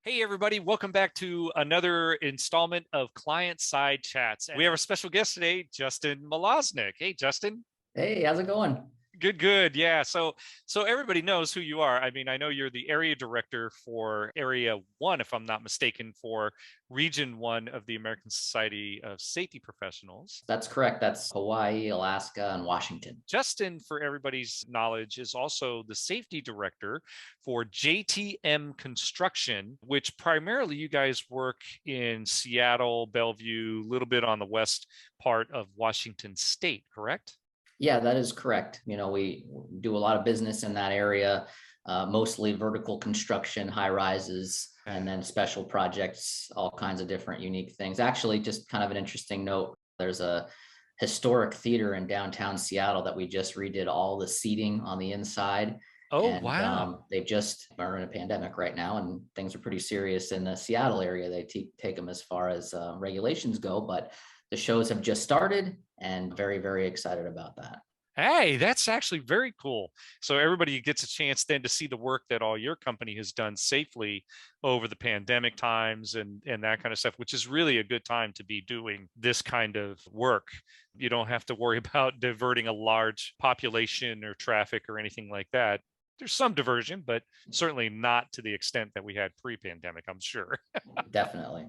Hey, everybody, welcome back to another installment of Client Side Chats. We have a special guest today, Justin Molocznik. Hey, Justin. Hey, how's it going? Good, good. Yeah. So everybody knows who you are. I mean, I know you're the area director for Area 1, if I'm not mistaken, for Region 1 of the American Society of Safety Professionals. That's correct. That's Hawaii, Alaska, and Washington. Justin, for everybody's knowledge, is also the safety director for JTM Construction, which primarily you guys work in Seattle, Bellevue, a little bit on the west part of Washington State, correct? Yeah, that is correct. We do a lot of business in that area, mostly vertical construction, high rises, and then special projects, all kinds of different unique things. Actually, just kind of an interesting note, there's a historic theater in downtown Seattle that we just redid all the seating on the inside. Oh, And wow. they've just are in a pandemic right now, and things are pretty serious in the Seattle area. They take them as far as regulations go, but the shows have just started, and very, very excited about that. Hey, that's actually very cool. So everybody gets a chance then to see the work that all your company has done safely over the pandemic times and that kind of stuff, which is really a good time to be doing this kind of work. You don't have to worry about diverting a large population or traffic or anything like that. There's some diversion, but certainly not to the extent that we had pre-pandemic, I'm sure. Definitely.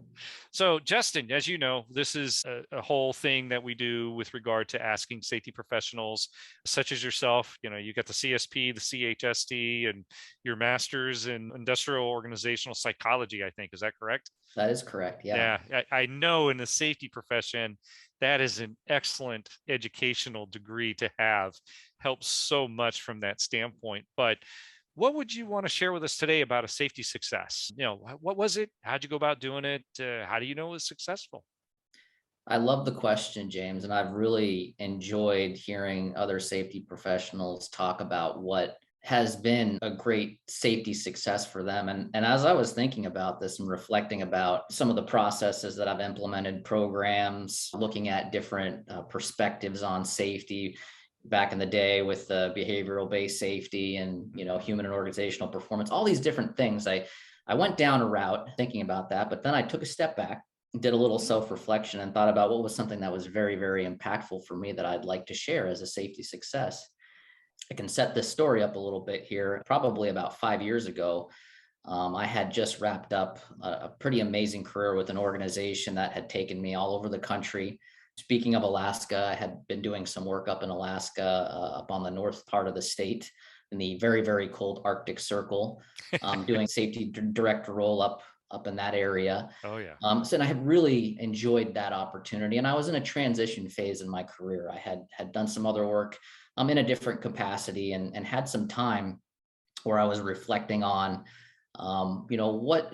So, Justin, as you know, this is a whole thing that we do with regard to asking safety professionals such as yourself. You know, you got the CSP, the CHST, and your master's in industrial organizational psychology, I think. Is that correct? That is correct. Yeah. Yeah, I know in the safety profession, that is an excellent educational degree to have. Helps so much from that standpoint. But what would you want to share with us today about a safety success? You know, what was it? How'd you go about doing it? How do you know it was successful? I love the question, James, and I've really enjoyed hearing other safety professionals talk about what has been a great safety success for them. And as I was thinking about this and reflecting about some of the processes that I've implemented, programs, looking at different perspectives on safety back in the day with behavioral based safety and human and organizational performance, all these different things, I went down a route thinking about that, but then I took a step back, did a little self-reflection, and thought about what was something that was very, very impactful for me that I'd like to share as a safety success. I can set this story up a little bit here. Probably about 5 years ago, I had just wrapped up a pretty amazing career with an organization that had taken me all over the country. Speaking of Alaska, I had been doing some work up in Alaska, up on the north part of the state in the very, very cold Arctic Circle, doing safety director role up in that area. Oh yeah. So and I had really enjoyed that opportunity, and I was in a transition phase in my career. I had done some other work in a different capacity, and had some time where I was reflecting on, what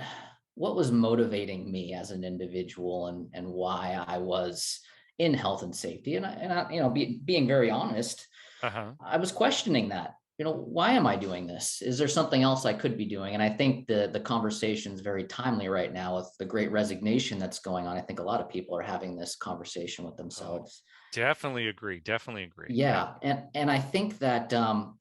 was motivating me as an individual, and why I was in health and safety. And being very honest, Uh-huh. I was questioning that. Why am I doing this? Is there something else I could be doing? And I think the conversation is very timely right now with the great resignation that's going on. I think a lot of people are having this conversation with Oh, themselves. definitely agree. Definitely agree. Yeah. Yeah, and I think that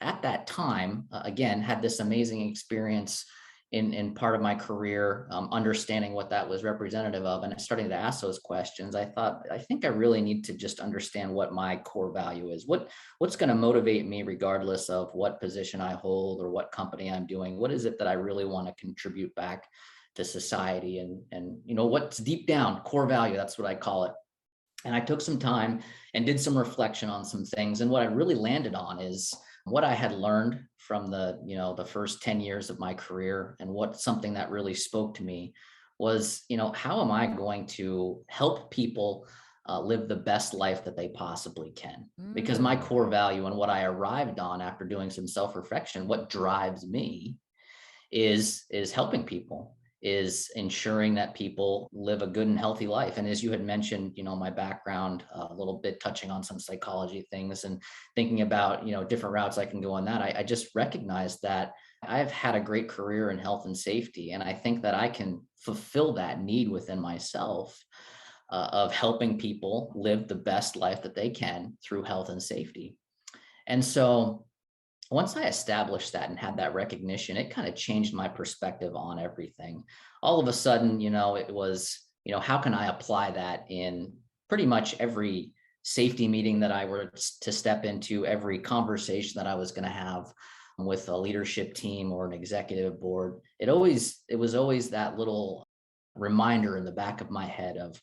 at that time, again, had this amazing experience in part of my career, understanding what that was representative of, and starting to ask those questions. I thought, I think I really need to just understand what my core value is. What's going to motivate me, regardless of what position I hold or what company I'm doing. What is it that I really want to contribute back to society? And what's deep down core value? That's what I call it. And I took some time and did some reflection on some things. And what I really landed on is what I had learned from the first 10 years of my career, and what something that really spoke to me was, how am I going to help people live the best life that they possibly can? Because my Mm. core value and what I arrived on after doing some self-reflection, what drives me is helping people, is ensuring that people live a good and healthy life. And as you had mentioned, my background, a little bit touching on some psychology things and thinking about, different routes I can go on that. I just recognized that I've had a great career in health and safety, and I think that I can fulfill that need within myself, of helping people live the best life that they can through health and safety. And so once I established that and had that recognition, it kind of changed my perspective on everything. All of a sudden, it was, how can I apply that in pretty much every safety meeting that I were to step into, every conversation that I was going to have with a leadership team or an executive board. It was always that little reminder in the back of my head of,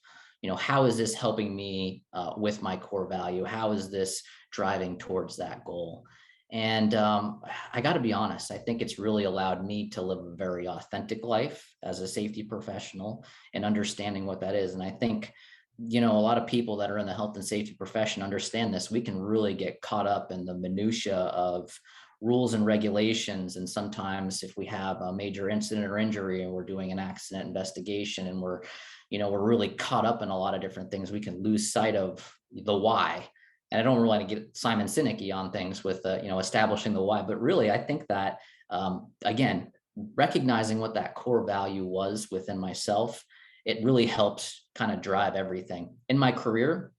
how is this helping me with my core value? How is this driving towards that goal? And I got to be honest, I think it's really allowed me to live a very authentic life as a safety professional and understanding what that is. And I think, a lot of people that are in the health and safety profession understand this. We can really get caught up in the minutia of rules and regulations. And sometimes if we have a major incident or injury and we're doing an accident investigation and we're really caught up in a lot of different things, we can lose sight of the why. And I don't really want to get Simon Sinek on things with, establishing the why, but really, I think that, again, recognizing what that core value was within myself, it really helps kind of drive everything in my career.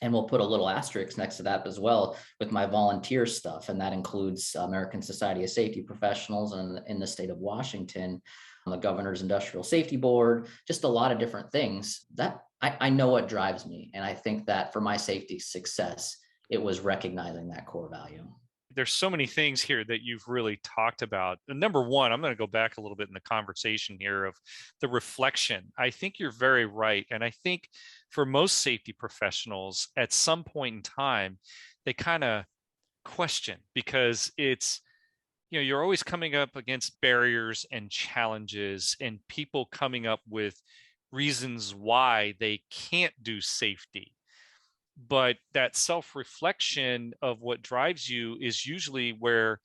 And we'll put a little asterisk next to that as well with my volunteer stuff. And that includes American Society of Safety Professionals and in the state of Washington, the Governor's Industrial Safety Board, just a lot of different things that I know what drives me. And I think that for my safety success, it was recognizing that core value. There's so many things here that you've really talked about. And number one, I'm going to go back a little bit in the conversation here of the reflection. I think you're very right. And I think for most safety professionals, at some point in time, they kind of question because it's, you're always coming up against barriers and challenges and people coming up with reasons why they can't do safety. But that self-reflection of what drives you is usually where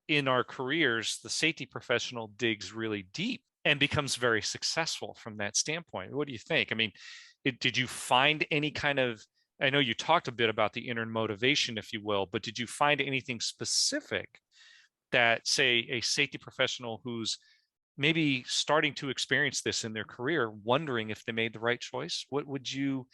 in our careers the safety professional digs really deep and becomes very successful from that standpoint. What do you think? I mean, did you find any kind of, I know you talked a bit about the inner motivation, if you will, but did you find anything specific that, say, a safety professional who's maybe starting to experience this in their career, wondering if they made the right choice? What would you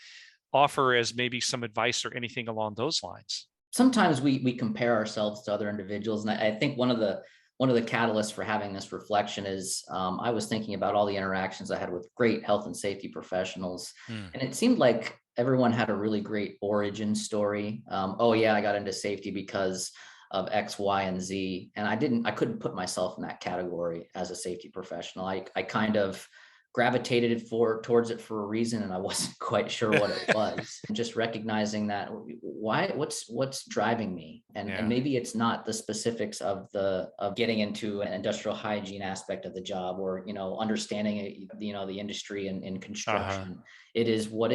offer as maybe some advice or anything along those lines? Sometimes we compare ourselves to other individuals, and I think one of the catalysts for having this reflection is I was thinking about all the interactions I had with great health and safety professionals, Hmm. and it seemed like everyone had a really great origin story. Oh yeah, I got into safety because of X, Y, and Z, and I couldn't put myself in that category as a safety professional. I kind of gravitated towards it for a reason, and I wasn't quite sure what it was. And just recognizing that what's driving me, and Yeah. maybe it's not the specifics of getting into an industrial hygiene aspect of the job, or understanding the industry in Uh-huh. construction. It is what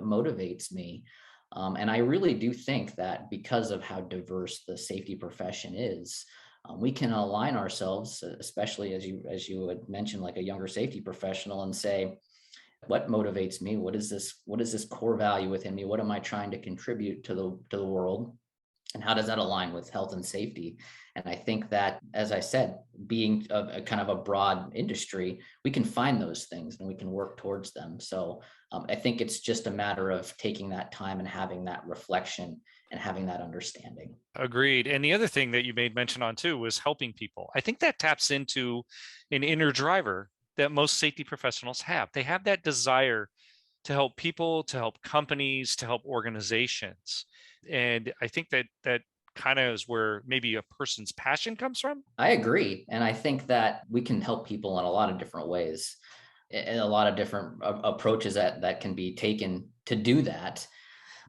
motivates me. And I really do think that because of how diverse the safety profession is, we can align ourselves, especially as you had mentioned, like a younger safety professional, and say, what motivates me? What is this core value within me? What am I trying to contribute to the world? And how does that align with health and safety? And I think that, as I said, being a kind of a broad industry, we can find those things and we can work towards them. So I think it's just a matter of taking that time and having that reflection and having that understanding. Agreed. And the other thing that you made mention on too was helping people. I think that taps into an inner driver that most safety professionals have. They have that desire to help people, to help companies, to help organizations. And I think that kind of is where maybe a person's passion comes from. I agree. And I think that we can help people in a lot of different ways, and a lot of different approaches that can be taken to do that.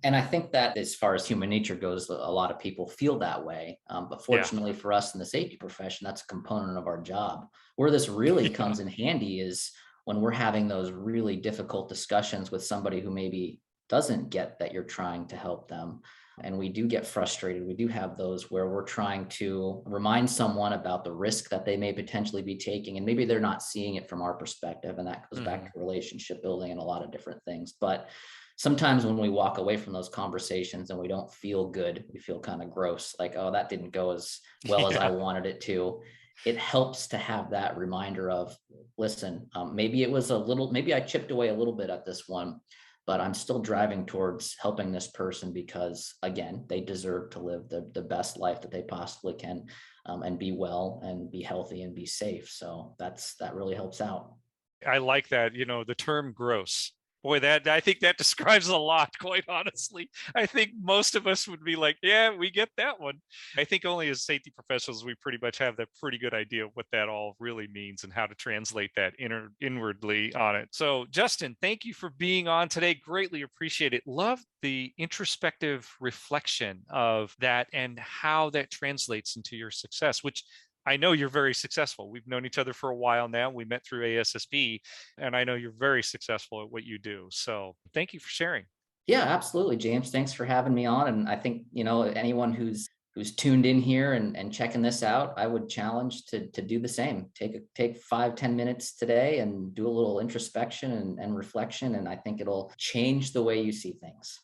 And I think that as far as human nature goes, a lot of people feel that way. But Yeah. fortunately for us in the safety profession, that's a component of our job. Where this really Yeah. comes in handy is when we're having those really difficult discussions with somebody who maybe doesn't get that you're trying to help them. And we do get frustrated. We do have those where we're trying to remind someone about the risk that they may potentially be taking. And maybe they're not seeing it from our perspective. And that goes back Hmm. to relationship building and a lot of different things. But sometimes when we walk away from those conversations and we don't feel good, we feel kind of gross, like, oh, that didn't go as well as I Yeah. wanted it to. It helps to have that reminder of, listen, maybe it was maybe I chipped away a little bit at this one, but I'm still driving towards helping this person because, again, they deserve to live the best life that they possibly can, and be well and be healthy and be safe. So that really helps out. I like that, the term gross. Boy, that I think that describes a lot, quite honestly. I think most of us would be like, yeah, we get that one. I think only as safety professionals, we pretty much have that pretty good idea of what that all really means and how to translate that inwardly on it. So, Justin, thank you for being on today. Greatly appreciate it. Love the introspective reflection of that and how that translates into your success, which I know you're very successful. We've known each other for a while now. We met through ASSP, and I know you're very successful at what you do. So thank you for sharing. Yeah, absolutely, James. Thanks for having me on. And I think, anyone who's tuned in here and checking this out, I would challenge to do the same. Take 5-10 minutes today and do a little introspection and reflection. And I think it'll change the way you see things.